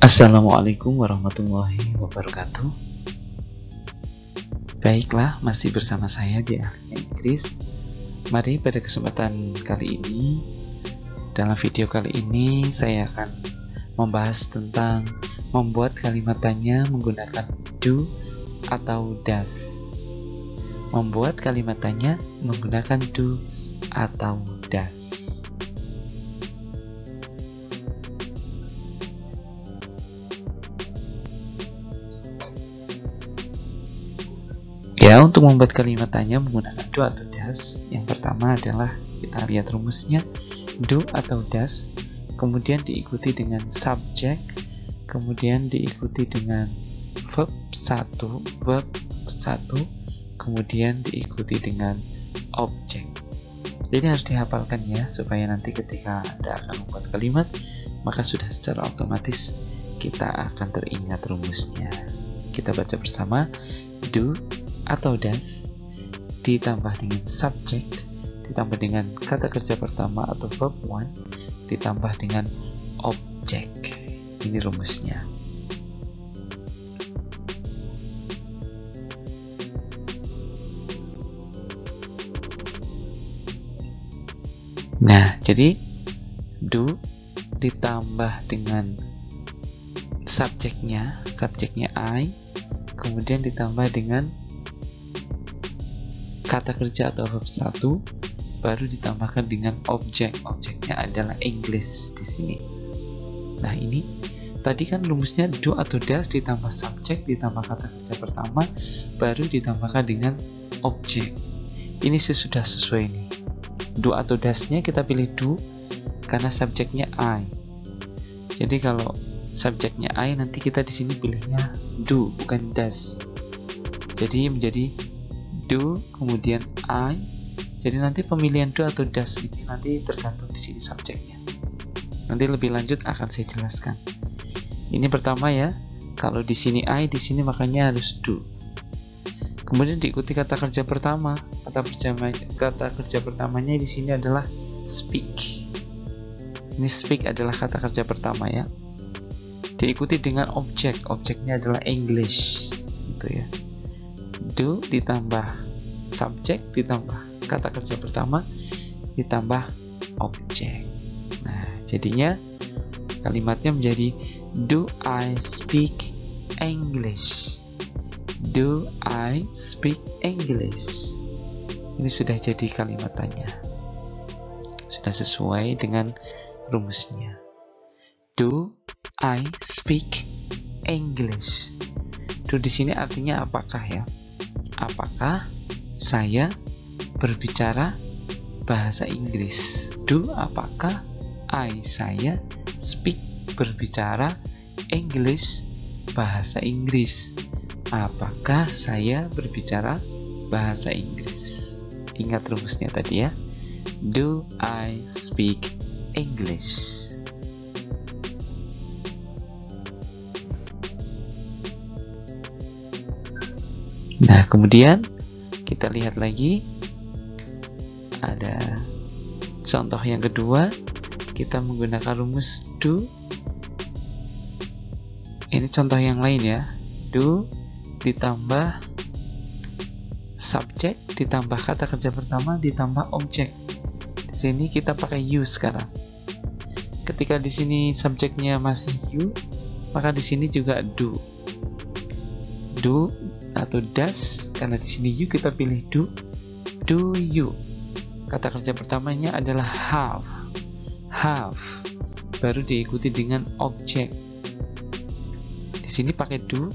Assalamualaikum warahmatullahi wabarakatuh. Baiklah, masih bersama saya di Ahli Inggris. Mari pada kesempatan kali ini, dalam video kali ini saya akan membahas tentang membuat kalimat tanya menggunakan do atau does. Membuat kalimat tanya menggunakan do atau does. Ya, untuk membuat kalimat tanya menggunakan do atau does, yang pertama adalah kita lihat rumusnya. Do atau does, kemudian diikuti dengan subject, kemudian diikuti dengan verb 1, kemudian diikuti dengan objek. Jadi harus dihafalkan ya, supaya nanti ketika Anda akan membuat kalimat, maka sudah secara otomatis kita akan teringat rumusnya. Kita baca bersama. Do atau does ditambah dengan subject, ditambah dengan kata kerja pertama atau verb 1, ditambah dengan objek. Ini rumusnya. Nah, jadi do ditambah dengan subjeknya I, kemudian ditambah dengan kata kerja atau verb 1, baru ditambahkan dengan objek. Objeknya adalah English di sini. Nah, ini tadi kan rumusnya do atau does ditambah subjek ditambah kata kerja pertama, baru ditambahkan dengan objek. Ini sudah sesuai nih. Do atau does-nya kita pilih do karena subjeknya I. Jadi kalau subjeknya I, nanti kita di sini pilihnya do bukan does. Jadi menjadi do kemudian I. Jadi nanti pemilihan do atau does ini nanti tergantung di sini subjeknya. Nanti lebih lanjut akan saya jelaskan. Ini pertama ya. Kalau di sini I, di sini makanya harus do. Kemudian diikuti kata kerja pertama. Kata kerja pertamanya di sini adalah speak. Ini speak adalah kata kerja pertama ya. Diikuti dengan objek. Objeknya adalah English. Gitu ya. Do ditambah subjek ditambah kata kerja pertama ditambah objek. Nah, jadinya kalimatnya menjadi do I speak English. Do I speak English. Ini sudah jadi kalimat tanya. Sudah sesuai dengan rumusnya. Do I speak English. Do di sini artinya apakah ya? Apakah saya berbicara bahasa Inggris? Do apakah saya speak berbicara English bahasa Inggris? Apakah saya berbicara bahasa Inggris? Ingat rumusnya tadi ya. Do I speak English? Nah, kemudian kita lihat lagi ada contoh yang kedua. Kita menggunakan rumus do. Ini contoh yang lain ya. Do ditambah subjek ditambah kata kerja pertama ditambah objek. Di sini kita pakai you sekarang. Ketika di sini subjeknya masih you, maka di sini juga do. Do atau does, karena di sini you kita pilih do. Do you. Kata kerja pertamanya adalah have, baru diikuti dengan objek. Di sini pakai do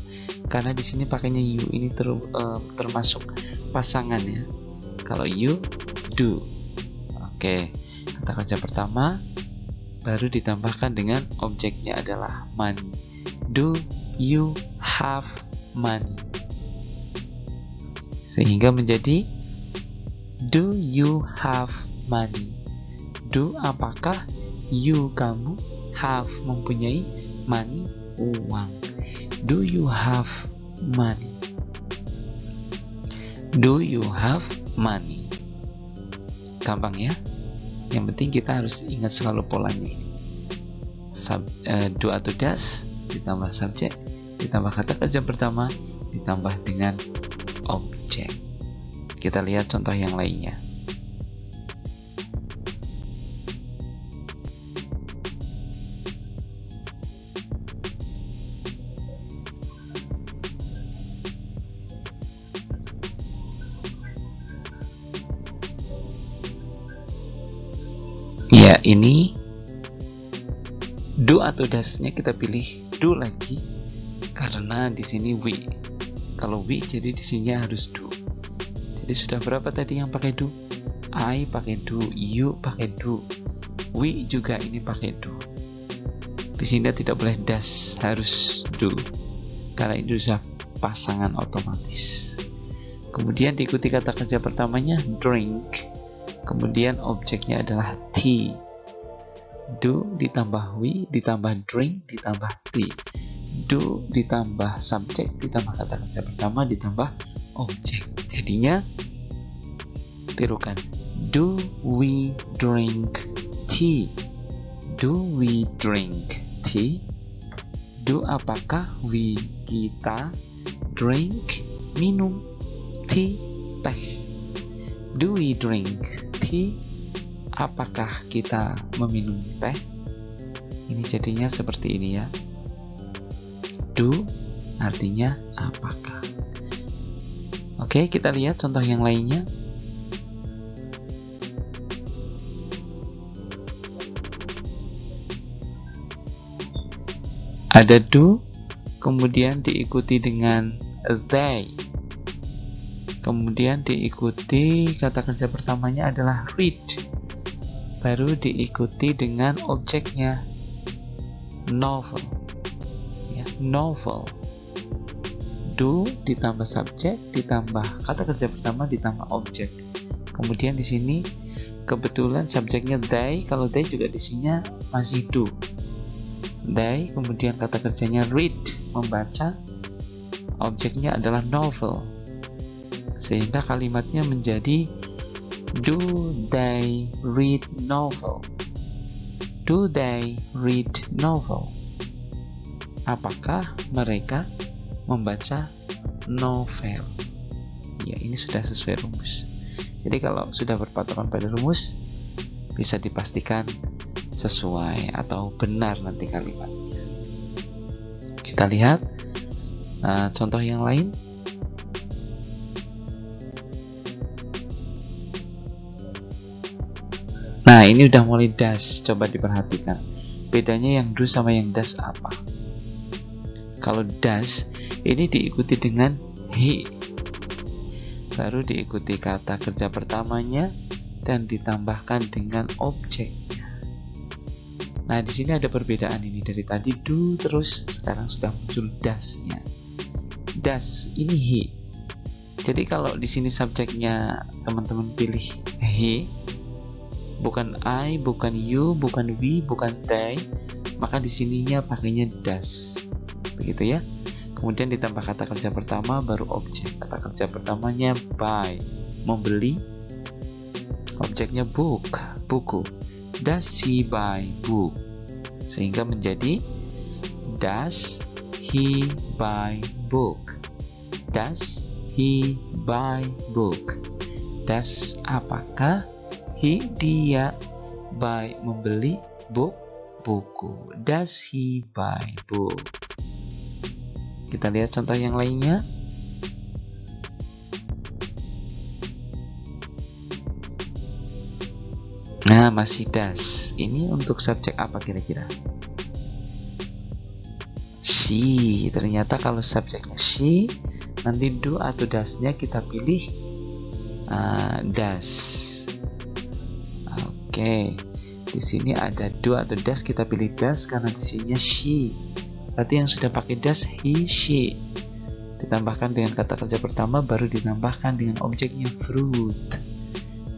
karena di sini pakainya you. Ini termasuk pasangan ya. Kalau you, do. Oke, kata kerja pertama baru ditambahkan dengan objeknya adalah money. Do you have money? Sehingga menjadi do you have money? Do apakah you kamu have mempunyai money uang? Do you have money? Do you have money? Gampang ya. Yang penting kita harus ingat selalu polanya ini. Do atau does ditambah subjek, ditambah kata kerja pertama, ditambah dengan objek. Kita lihat contoh yang lainnya. Ya, ini do atau dasnya kita pilih do lagi karena di sini we. Kalau we jadi di sini harus do. Jadi sudah berapa tadi yang pakai do? I pakai do, you pakai do, we juga ini pakai do. Di sini tidak boleh das, harus do karena ini sudah pasangan otomatis. Kemudian diikuti kata kerja pertamanya drink. Kemudian objeknya adalah tea. Do ditambah we, ditambah drink, ditambah tea. Do ditambah subjek, ditambah kata kerja pertama, ditambah objek. Jadinya tirukan. Do we drink tea? Do we drink tea? Do apakah we kita drink minum tea teh? Do we drink tea? Apakah kita meminum teh? Ini jadinya seperti ini ya. Do artinya apakah. Oke, kita lihat contoh yang lainnya. Ada do, kemudian diikuti dengan they. Kemudian diikuti kata kerja pertamanya adalah read. Baru diikuti dengan objeknya novel. Ya, novel. Do ditambah subjek, ditambah kata kerja pertama, ditambah objek. Kemudian di sini kebetulan subjeknya they, kalau they juga di sini masih do. They, kemudian kata kerjanya read, membaca. Objeknya adalah novel. Sehingga kalimatnya menjadi do they read novel? Do they read novel? Apakah mereka membaca novel? Ya, ini sudah sesuai rumus. Jadi kalau sudah berpatokan pada rumus, bisa dipastikan sesuai atau benar nanti kalimatnya. Kita lihat contoh yang lain. Nah, ini udah mulai das, coba diperhatikan. Bedanya yang do sama yang das apa? Kalau das, ini diikuti dengan he. Baru diikuti kata kerja pertamanya dan ditambahkan dengan objeknya. Nah, di sini ada perbedaan ini. Dari tadi do terus, sekarang sudah muncul dasnya. Das, ini he. Jadi kalau di sini subjeknya teman-teman pilih he, bukan I, bukan you, bukan we, bukan they, maka di sininya pakainya das. Begitu ya. Kemudian ditambah kata kerja pertama baru objek. Kata kerja pertamanya buy, membeli. Objeknya book, buku. Does he buy book? Sehingga menjadi does he buy book? Does he buy book? Does apakah he dia buy membeli book buku? Does he buy book? Kita lihat contoh yang lainnya. Nah, masih does. Ini untuk subjek apa kira-kira? She. Ternyata kalau subjeknya she, nanti do atau does-nya kita pilih does. Oke, di sini ada do atau does, kita pilih does karena di sininya she. Berarti yang sudah pakai does he, she. Ditambahkan dengan kata kerja pertama, baru ditambahkan dengan objeknya fruit.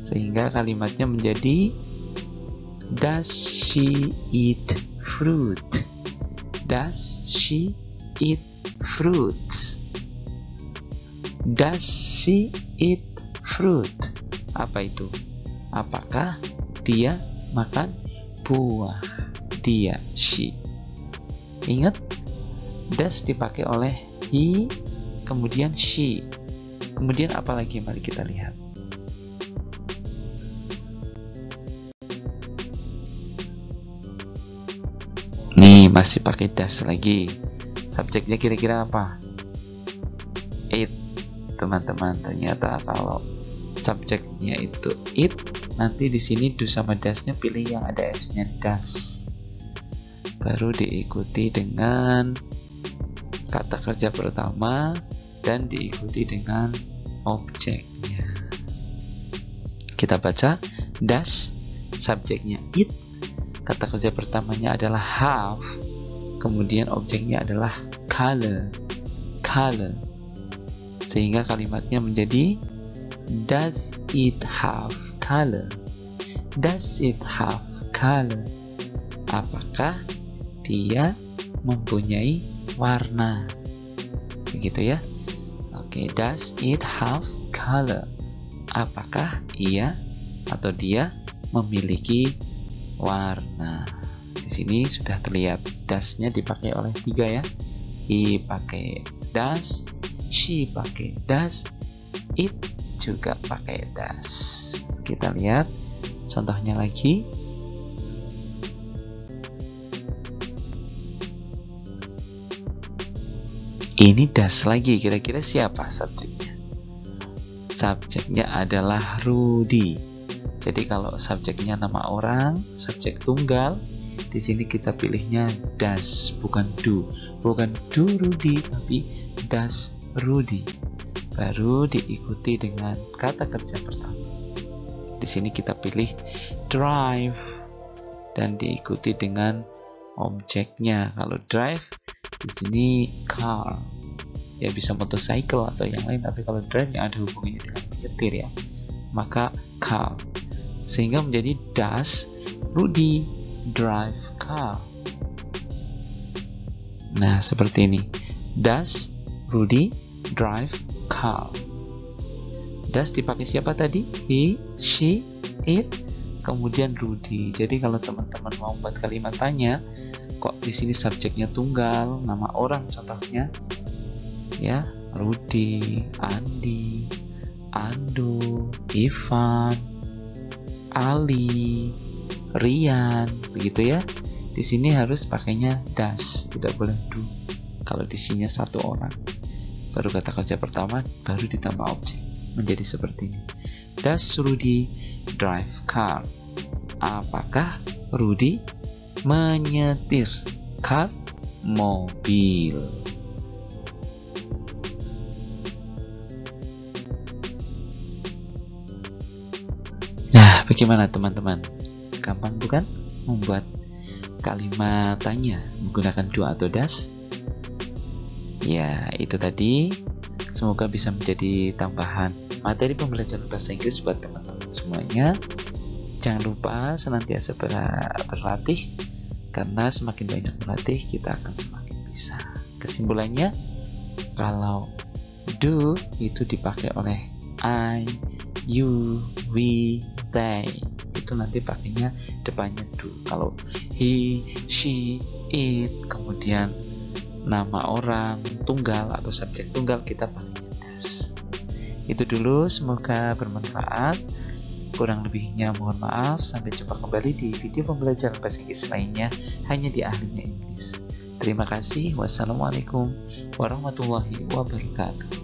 Sehingga kalimatnya menjadi does she eat fruit? Does she eat fruits? Does she eat fruit? Apa itu? Apakah dia makan buah? Dia, she. Ingat, Does dipakai oleh he, kemudian she. Kemudian apa lagi? Mari kita lihat. Nih, masih pakai does lagi. Subjeknya kira-kira apa? It. Teman-teman, ternyata kalau subjeknya itu it, nanti di sini do sama does-nya pilih yang ada s-nya, does. Baru diikuti dengan kata kerja pertama dan diikuti dengan objeknya. Kita baca, does, subjeknya it, kata kerja pertamanya adalah have, kemudian objeknya adalah color, color. Sehingga kalimatnya menjadi does it have color? Does it have color? Apakah dia mempunyai warna? Begitu ya. Oke, does it have color? Apakah ia atau dia memiliki warna? Di sini sudah terlihat does-nya dipakai oleh 3 ya. He pakai does, she pakai does, it juga pakai does. Kita lihat contohnya lagi. Ini does lagi, kira-kira siapa subjeknya? Subjeknya adalah Rudy. Jadi kalau subjeknya nama orang, subjek tunggal, di sini kita pilihnya does, bukan do. Bukan do Rudy, tapi does Rudy. Baru diikuti dengan kata kerja pertama. Di sini kita pilih drive dan diikuti dengan objeknya. Kalau drive di sini car, ya bisa motorcycle atau yang lain, tapi kalau drive yang ada hubungannya dengan menyetir ya, maka car. Sehingga menjadi does Rudy drive car. Nah, seperti ini. Does Rudy drive car? Does dipakai siapa tadi? He, she, it, kemudian Rudy. Jadi kalau teman-teman mau buat kalimat tanya, kok di sini subjeknya tunggal, nama orang contohnya ya, Rudy, Andi, Ando, Ivan, Ali, Rian, begitu ya. Di sini harus pakainya does, tidak boleh do. Kalau di sini satu orang, baru kata kerja pertama, baru ditambah objek, menjadi seperti ini. Does Rudy drive car? Apakah Rudy menyetir car, mobil? Nah, bagaimana teman-teman? Gampang bukan membuat kalimat tanya menggunakan do atau does? Ya, itu tadi. Semoga bisa menjadi tambahan materi pembelajaran bahasa Inggris buat teman-teman semuanya. Jangan lupa senantiasa berlatih, karena semakin banyak berlatih kita akan semakin bisa. Kesimpulannya, kalau do itu dipakai oleh I, you, we, they, itu nanti pakainya depannya do. Kalau he, she, it, kemudian nama orang tunggal atau subjek tunggal, kita pakainya does. Itu dulu, semoga bermanfaat. Kurang lebihnya mohon maaf. Sampai jumpa kembali di video pembelajaran bahasa Inggris lainnya hanya di Ahlinya Inggris. Terima kasih. Wassalamualaikum warahmatullahi wabarakatuh.